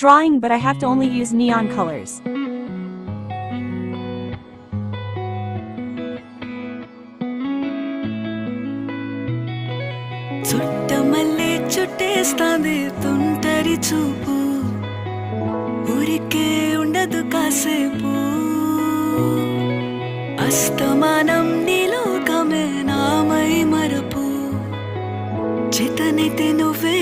Drawing, but I have to only use neon colors. Chuttamalle చుట్టేస్తాంది తుంటరి చూపు ఊరికే ఉండదు కాసేపు అస్తమానం నీలోకమే నామై మరపు చేతనైతే నువ్వే